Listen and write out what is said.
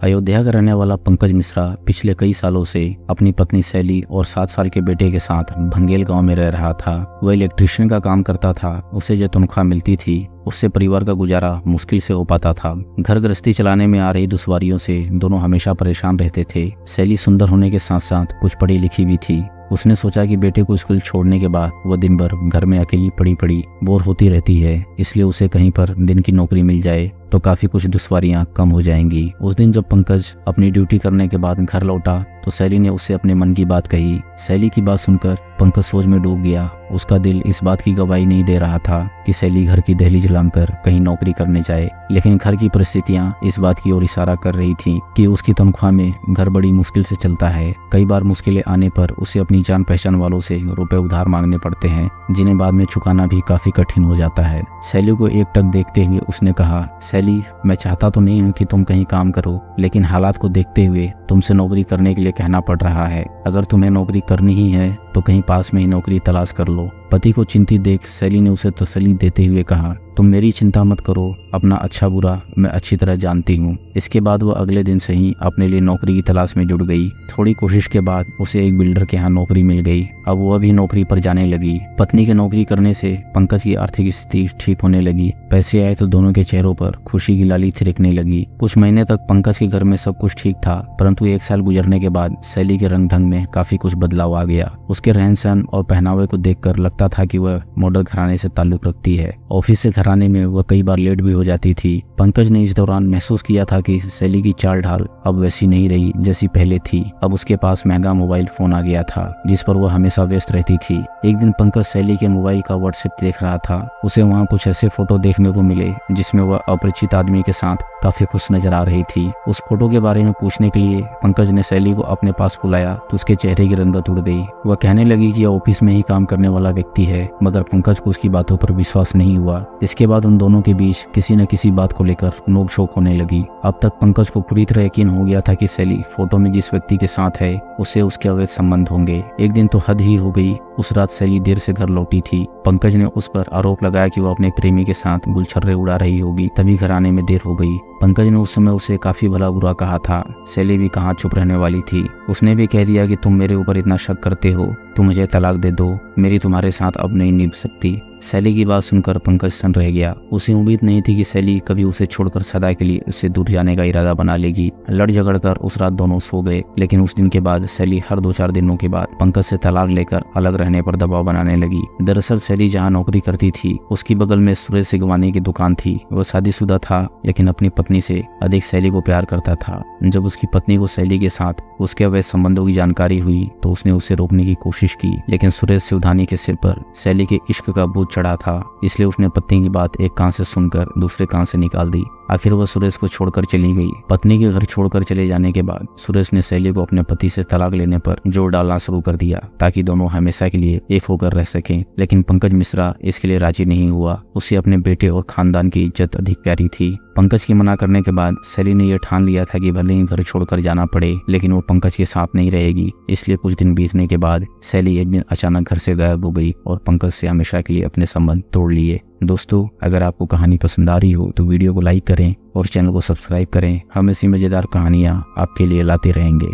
अयोध्या का रहने वाला पंकज मिश्रा पिछले कई सालों से अपनी पत्नी शैली और 7 साल के बेटे के साथ भंगेल गांव में रह रहा था। वह इलेक्ट्रिशियन का काम करता था। उसे जो तनख्वाह मिलती थी उससे परिवार का गुजारा मुश्किल से हो पाता था। घर गृहस्थी चलाने में आ रही दुश्वारियों से दोनों हमेशा परेशान रहते थे। शैली सुंदर होने के साथ साथ कुछ पढ़ी लिखी भी थी। उसने सोचा कि बेटे को स्कूल छोड़ने के बाद वह दिन भर घर में अकेली पड़ी पड़ी बोर होती रहती है, इसलिए उसे कहीं पर दिन की नौकरी मिल जाए तो काफी कुछ दुश्वारियां कम हो जाएंगी। उस दिन जब पंकज अपनी ड्यूटी करने के बाद घर लौटा तो शैली ने उससे अपने मन की बात कही। शैली की बात सुनकर पंकज सोच में डूब गया। उसका दिल इस बात की गवाही नहीं दे रहा था कि शैली घर की दहलीज लांघकर कहीं नौकरी करने जाए, लेकिन घर की परिस्थितियां इस बात की ओर इशारा कर रही थी कि उसकी तनख्वाह में घर बड़ी मुश्किल से चलता है। कई बार मुश्किलें आने पर उसे अपनी जान पहचान वालों से रुपए उधार मांगने पड़ते हैं, जिन्हें बाद में चुकाना भी काफी कठिन हो जाता है। शैली को एकटक देखते हुए उसने कहा, शैली, मैं चाहता तो नहीं हूँ कि तुम कहीं काम करो, लेकिन हालात को देखते हुए तुमसे नौकरी करने के लिए कहना पड़ रहा है। अगर तुम्हें नौकरी करनी ही है तो कहीं पास में ही नौकरी तलाश कर लो। पति को चिंतित देख शैली ने उसे तसल्ली देते हुए कहा, तुम मेरी चिंता मत करो, अपना अच्छा बुरा मैं अच्छी तरह जानती हूँ। इसके बाद वह अगले दिन से ही अपने लिए नौकरी की तलाश में जुट गई। थोड़ी कोशिश के बाद उसे एक बिल्डर के यहाँ नौकरी मिल गई। अब वह भी नौकरी पर जाने लगी। पत्नी के नौकरी करने से पंकज की आर्थिक स्थिति ठीक होने लगी। पैसे आए तो दोनों के चेहरों पर खुशी की लाली थिरकने लगी। कुछ महीने तक पंकज के घर में सब कुछ ठीक था, परंतु 1 साल गुजरने के बाद शैली के रंग ढंग में काफी कुछ बदलाव आ गया। उसके रहन सहन और पहनावे को देखकर लगता था कि वह मॉडल घराने से ताल्लुक रखती है। ऑफिस से घर आने में वह कई बार लेट भी हो जाती थी। पंकज ने इस दौरान महसूस किया था कि शैली की चाल ढाल अब वैसी नहीं रही जैसी पहले थी। अब उसके पास महंगा मोबाइल फोन आ गया था जिस पर वह हमेशा व्यस्त रहती थी। एक दिन पंकज शैली के मोबाइल का व्हाट्सएप देख रहा था। उसे वहाँ कुछ ऐसे फोटो देखने को मिले जिसमें वह अपरिचित आदमी के साथ काफी खुश नजर आ रही थी। उस फोटो के बारे में पूछने के लिए पंकज ने शैली को अपने पास बुलाया तो उसके चेहरे की रंगत उड़ गई। वह कहने लगी कि ऑफिस में ही काम करने वाला व्यक्ति है, मगर पंकज को उसकी बातों पर विश्वास नहीं हुआ। इसके बाद उन दोनों के बीच किसी न किसी बात को लेकर नोक-झोंक होने लगी। अब तक पंकज को पूरी तरह यकीन हो गया था कि शैली फोटो में जिस व्यक्ति के साथ है उससे उसके अवैध संबंध होंगे। एक दिन तो हद ही हो गई। उस रात शैली देर से घर लौटी थी। पंकज ने उस पर आरोप लगाया कि वह अपने प्रेमी के साथ गुलछर्रे उड़ा रही होगी, तभी घर आने में देर हो गई। पंकज ने उस समय उसे काफी भला बुरा कहा था। शैली भी कहाँ चुप रहने वाली थी। उसने भी कह दिया कि तुम मेरे ऊपर इतना शक करते हो तो मुझे तलाक दे दो, मेरी तुम्हारे साथ अब नहीं निभ सकती। शैली की बात सुनकर पंकज सन रह गया। उसे उम्मीद नहीं थी कि शैली कभी उसे छोड़कर सदा के लिए उससे दूर जाने का इरादा बना लेगी। लड़ झगड़ कर उस रात दोनों सो गए, लेकिन उस दिन के बाद शैली हर 2-4 दिनों के बाद पंकज से तलाक लेकर अलग रहने पर दबाव बनाने लगी। दरअसल शैली जहाँ नौकरी करती थी उसकी बगल में सुरेश सिगवानी की दुकान थी। वह शादीशुदा था, लेकिन अपनी पत्नी से अधिक शैली को प्यार करता था। जब उसकी पत्नी को शैली के साथ उसके अवैध संबंधों की जानकारी हुई तो उसने उसे रोकने की कोशिश की, लेकिन सुरेश सिवधानी के सिर पर शैली के इश्क का बोझ चढ़ा था, इसलिए उसने पत्नी की बात एक कान से सुनकर दूसरे कान से निकाल दी। आखिर वह सुरेश को छोड़कर चली गई। पत्नी के घर छोड़कर चले जाने के बाद सुरेश ने शैली को अपने पति से तलाक लेने पर जोर डालना शुरू कर दिया ताकि दोनों हमेशा के लिए एक होकर रह सकें। लेकिन पंकज मिश्रा इसके लिए राजी नहीं हुआ। उसे अपने बेटे और खानदान की इज्जत अधिक प्यारी थी। पंकज के मना करने के बाद शैली ने यह ठान लिया था कि भले ही घर छोड़कर जाना पड़े, लेकिन वो पंकज के साथ नहीं रहेगी। इसलिए कुछ दिन बीतने के बाद शैली एक दिन अचानक घर से गायब हो गई और पंकज से हमेशा के लिए अपने संबंध तोड़ लिए। दोस्तों, अगर आपको कहानी पसंद आ रही हो तो वीडियो को लाइक करें और चैनल को सब्सक्राइब करें। हम ऐसी मजेदार कहानियां आपके लिए लाते रहेंगे।